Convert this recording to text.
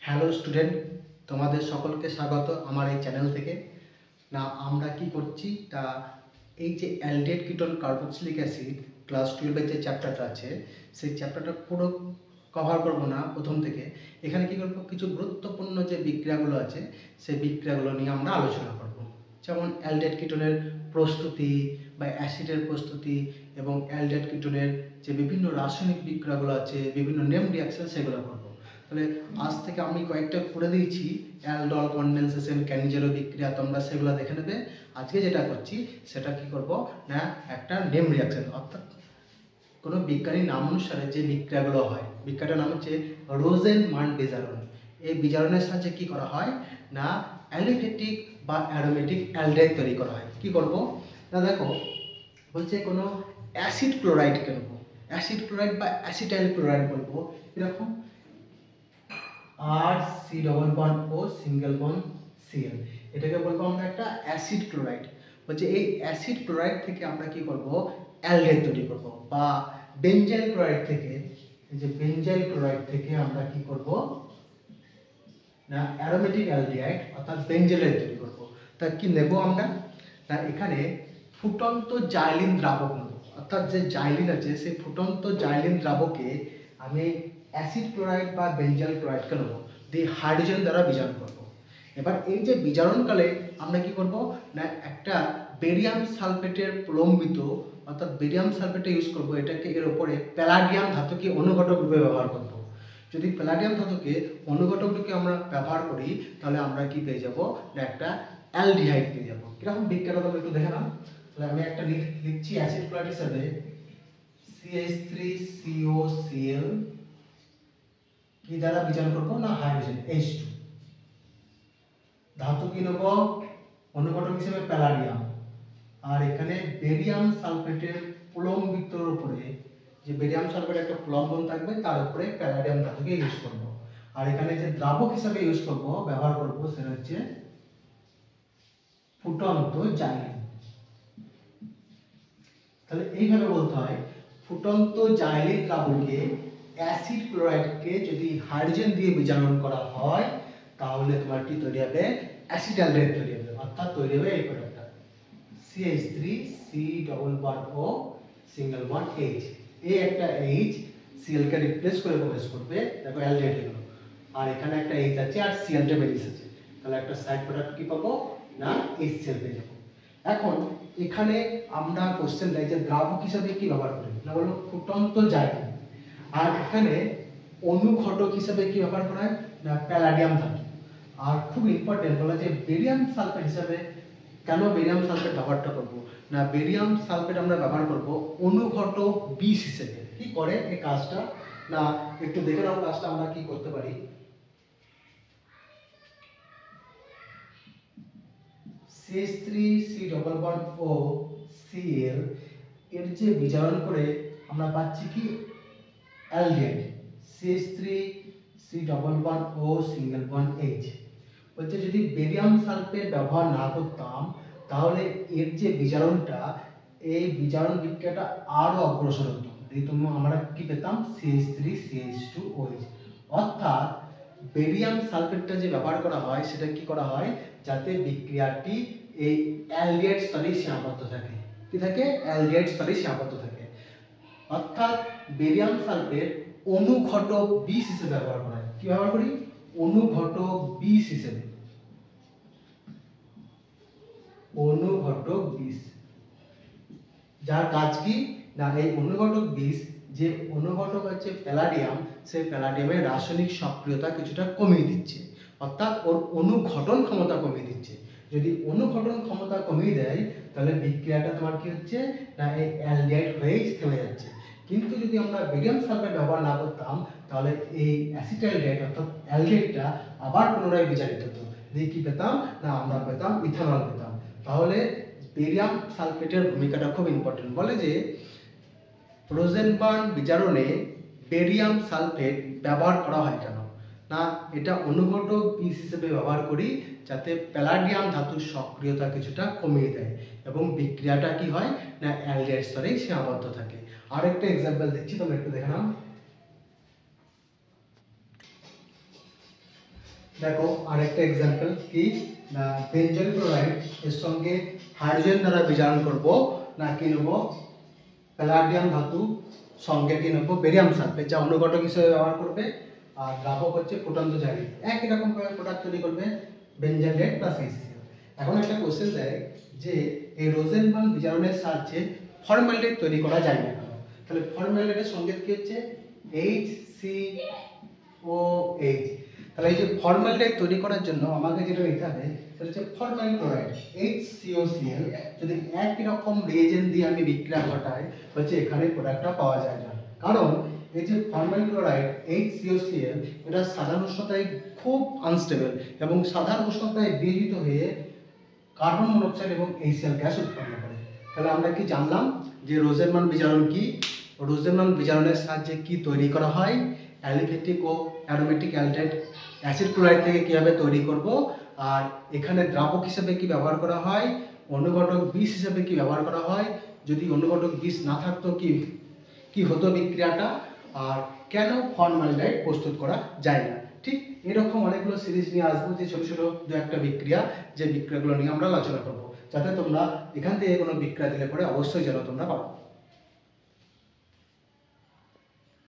Hello student, তোমাদের সকলকে স্বাগত আমার এই চ্যানেল থেকে। না আমরা কি করছি তা এই যে অ্যালডেট কিটোন কার্বক্সিলিক অ্যাসিড ক্লাস 12-এর যে চ্যাপ্টারটা আছে সেই চ্যাপ্টারটা পুরো কভার করব না প্রথম থেকে। এখানে কি করব, কিছু গুরুত্বপূর্ণ যে বিক্রিয়াগুলো আছে সেই বিক্রিয়াগুলো নিয়ে আমরা আলোচনা করব। যেমন অ্যালডেট কিটোনের প্রস্তুতি বা অ্যাসিডের প্রস্তুতি এবং অ্যালডেট কিটোনের যে বিভিন্ন রাসায়নিক বিক্রিয়াগুলো আছে, বিভিন্ন নেম রিঅ্যাকশন, সেগুলো করব। তাহলে আজ থেকে আমি কয়েকটা করে দিয়েছি, অ্যালডল কনডেনসেশন, ক্যানিজেরো বিক্রিয়া, তোমরা সেগুলো দেখে নেবে। আজকে যেটা করছি সেটা কি করব না, একটা নেম রিঅ্যাকশন, অর্থাৎ কোনো বিজ্ঞানী নাম অনুসারে যে বিক্রিয়াগুলো হয়। বিক্রিয়াটার নাম হচ্ছে রোজেনমান বিজারণ। এই বিজারণের সাহায্যে কি করা হয় না, অ্যালিফেটিক বা অ্যারোমেটিক অ্যালডেহাইড তৈরি করা হয়। কি করব না, দেখো বলছে কোনো অ্যাসিড ক্লোরাইডকে নেবো, অ্যাসিড ক্লোরাইড বা অ্যাসিটাইল ক্লোরাইড বলবো, এরকম আর সি ডবল বন্ড ও সিঙ্গেল বন্ড সিএল, এটাকে বলবো আমরা একটা অ্যাসিড ক্লোরাইড। বলছে এই অ্যাসিড ক্লোরাইড থেকে আমরা কি করব, অ্যালডেহাইড তৈরি করব। বা বেনজাইল ক্লোরাইড থেকে, এই যে বেনজাইল ক্লোরাইড থেকে আমরা কি করব না, অ্যারোমেটিক অ্যালডিহাইড অর্থাৎ বেনজেলের তৈরি করব। তা কি নেব আমরা না, এখানে ফুটন্ত জাইলিন দ্রাবক নেব, অর্থাৎ যে জাইলিন আছে সেই ফুটন্ত জাইলিন দ্রাবকে আমি অ্যাসিড ক্লোরাইড বা বেনজাইল ক্লোরাইডকে নেব, দিয়ে হাইড্রোজেন দ্বারা বিজারণ করব। এবার এই যে বিজারণকালে আমরা কি করব না, একটা বেরিয়াম সালফেটের প্রলম্বিত, অর্থাৎ বেরিয়াম সালফেটে ইউজ করব, এটাকে এর উপরে প্যালাডিয়াম ধাতুকে অনুঘটক রূপে ব্যবহার করব। যদি প্যালাডিয়াম ধাতুকে অনুঘটক রূপে আমরা ব্যবহার করি তাহলে আমরা কি পেয়ে যাব না, একটা অ্যালডিহাইড পেয়ে যাব। কিরকম বিক্রিয়াটা তোমরা একটু দেখে নাও। তাহলে আমি একটা লিখছি অ্যাসিড ক্লোরাইড হিসেবে CH3COCl কি দ্বারা বিজারণ করব না, হাইড্রোজেন H2। ধাতু কি নেব, অনুঘটক হিসেবে প্যালাডিয়াম। আর এখানে বেরিয়াম সালফেটের প্রলম্বিতর উপরে, যে বেরিয়াম সালফেট একটা প্রলম্বন থাকবে তার উপরে প্যালাডিয়াম ধাতুকে ইউজ করব। আর এখানে যে দ্রাবক হিসেবে ইউজ করব, ব্যবহার করব, সেটা হচ্ছে ফুটন্ত জাইলিন। তাহলে এইভাবে বলতে হয়, ফুটন্ত জাইলিন দ্রাবকে অ্যাসিড ক্লোরাইডকে যদি হাইড্রোজেন দিয়ে বিজারণ করা হয় তাহলে তোমার কি তৈরি হবে, অ্যাসিটালডেহাইড তৈরি হবে। অর্থাৎ তৈরি হবে এই প্রোডাক্টটা CH3C ডবল বন্ড ও সিঙ্গেল বন্ড H। এই একটা H Cl কে রিপ্লেস করে প্রবেশ করবে, দেখো অ্যালডিহাইড হয়ে গেল। আর এখানে একটা H আছে আর Cl টা বেরিয়ে এসেছে, তাহলে একটা সাইড প্রোডাক্ট কি পাবো না, HCl পেয়ে যাবো। এখন এখানে আমরা কোশ্চেন দেয় যে দ্রাবক হিসেবে কি ব্যবহার করি না, বলো ফুটন্ত জাইলিন। আর এখানে অনুঘটক হিসেবে কি ব্যবহার করা হয় না, প্যালাডিয়াম ধাতু। আর খুব ইম্পর্টেন্ট বলা যে বেরিয়াম সালফেট হিসেবে কেন বেরিয়াম সালফেট ব্যবহারটা করব না, বেরিয়াম সালফেট আমরা ব্যবহার করব অনুঘটক বিষ হিসেবে। কি করে এই কাজটা না, একটু দেখে নাও কাজটা আমরা কি করতে পারি। CH3C ডবল বন্ড ও Cl এর যে বিজারণ করে আমরা পাচ্ছি কি অ্যালডিহাইড CH3C ডবল বন্ড ও সিঙ্গেল বন্ড H। বলছে যদি বেরিয়াম সালফেট ব্যবহার না করতাম তাহলে এর যে বিজারণটা, এই বিজারণ বিক্রিয়াটা আরো অগ্রসর হতো, এই আমরা কি পেতাম CH3CH2OH। অর্থাৎ বেরিয়াম সালফেটটা যে ব্যবহার করা হয় সেটা কি করা হয়, যাতে বিক্রিয়াটি এই অ্যালডিহাইড স্তরে সীমাবদ্ধ থাকে। কি থাকে, অ্যালডিহাইড স্তরে সীমাবদ্ধ থাকে। অর্থাৎ বেরিয়াম সালফেট অনুঘটক বিষ হিসেবে ব্যবহার করা হয়। কি ব্যবহার করি, অনুঘটক বিষ হিসেবে, অনুঘটক বিষ। যার কাজ কি না, এই অনুঘটক বিষ, যে অনুঘটক হচ্ছে প্যালাডিয়াম, সেই প্যালাডিয়ামের রাসায়নিক সক্রিয়তা কিছুটা কমিয়ে দিচ্ছে, অর্থাৎ ওর অনুঘটন ক্ষমতা কমিয়ে দিচ্ছে। যদি অনুঘটন ক্ষমতা কমিয়ে দেয় তাহলে বিক্রিয়াটা তোমার কি হচ্ছে না, এই অ্যালডিহাইড হয়েই থেমে যাচ্ছে। কিন্তু যদি আমরা বেরিয়াম সালফেট ব্যবহার না করতাম তাহলে এই অ্যাসিটালডেহাইড অর্থাৎ অ্যালডিহাইডটা আবার পুনরায় বিজারিত হতো, দিয়ে কি পেতাম না, আমরা পেতাম ইথানল পেতাম। তাহলে বেরিয়াম সালফেটের ভূমিকাটা খুব ইম্পর্টেন্ট। বলে যে রোজেনবার্ন বিজারণে বেরিয়াম সালফেট ব্যবহার করা হয় কেন না, এটা অনুঘটক বিষ হিসেবে ব্যবহার করি যাতে প্যালাডিয়াম ধাতুর সক্রিয়তা কিছুটা কমিয়ে দেয় এবং বিক্রিয়াটা কি হয় না, অ্যালডিহাইড স্তরেই সীমাবদ্ধ থাকে। আর একটা এক্সাম্পল দিচ্ছি, তোমরা একটু দেখে নাও। দেখো আরেকটা এক্সাম্পল কি না, বেঞ্জল ক্লোরাইড এর সঙ্গে হাইড্রোজেন দ্বারা বিজারণ করব না কি নেব, প্যালাডিয়াম ধাতু সঙ্গে কি নেব, বেরিয়াম সালফেট, যা অনুঘটক হিসেবে ব্যবহার করবে, আর দ্রাবক হচ্ছে ফুটন্ত জারি। একই রকম ভাবে প্রোডাক্ট তৈরি করবে বেঞ্জালেট প্লাস HCl। এখন একটা কোশ্চেন দেয় যে এই রোজেনবার্গ বিজারণের সাহায্যে ফর্মালডিহাইড তৈরি করা যায় না কেন? তাহলে ফর্মালডিহাইডের সঙ্গে কি হচ্ছে HCOH। তাহলে এই যে ফর্মালডিহাইড তৈরি করার জন্য আমাকে যেটা নিতে হবে সেটা হচ্ছে ফর্মাল ক্লোরাইড HCOCl। যদি একই রকম রিয়েজেন্ট দিয়ে আমি বিক্রিয়া ঘটাই হচ্ছে এখানে প্রোডাক্টটা পাওয়া যায় না, কারণ এই যে ফর্মাল ক্লোরাইড HCOCl এটা সাধারণ উষ্ণতায় খুব আনস্টেবল এবং সাধারণ উষ্ণতায় বিয়োজিত হয়ে কার্বন মনোক্সাইড এবং HCl গ্যাস উৎপন্ন করে। তাহলে আমরা কি জানলাম যে রোজেনবার্গ বিজারণ কি, রোজেনবার্গ বিজারণের সাহায্যে কি তৈরি করা হয়, অ্যালিফেটিক ও অ্যারোমেটিক অ্যালডেহাইড অ্যাসিড ক্লোরাইড থেকে কিভাবে তৈরি করব, আর এখানে দ্রাবক হিসেবে কি ব্যবহার করা হয়, অনুঘটক বিষ হিসেবে কি ব্যবহার করা হয়, যদি অনুঘটক বিষ না থাকতো কি কি হতো বিক্রিয়াটা, আর কেন ফর্মালডিহাইড প্রস্তুত করা যায় না। ঠিক এরকম অনেকগুলো সিরিজ নিয়ে আসবো, যে ছোট ছোট দু একটা বিক্রিয়া, যে বিক্রিয়াগুলো নিয়ে আমরা আলোচনা করবো, যাতে তোমরা এখান থেকে কোনো বিক্রিয়া দিলে পরে অবশ্যই যেন তোমরা পারো।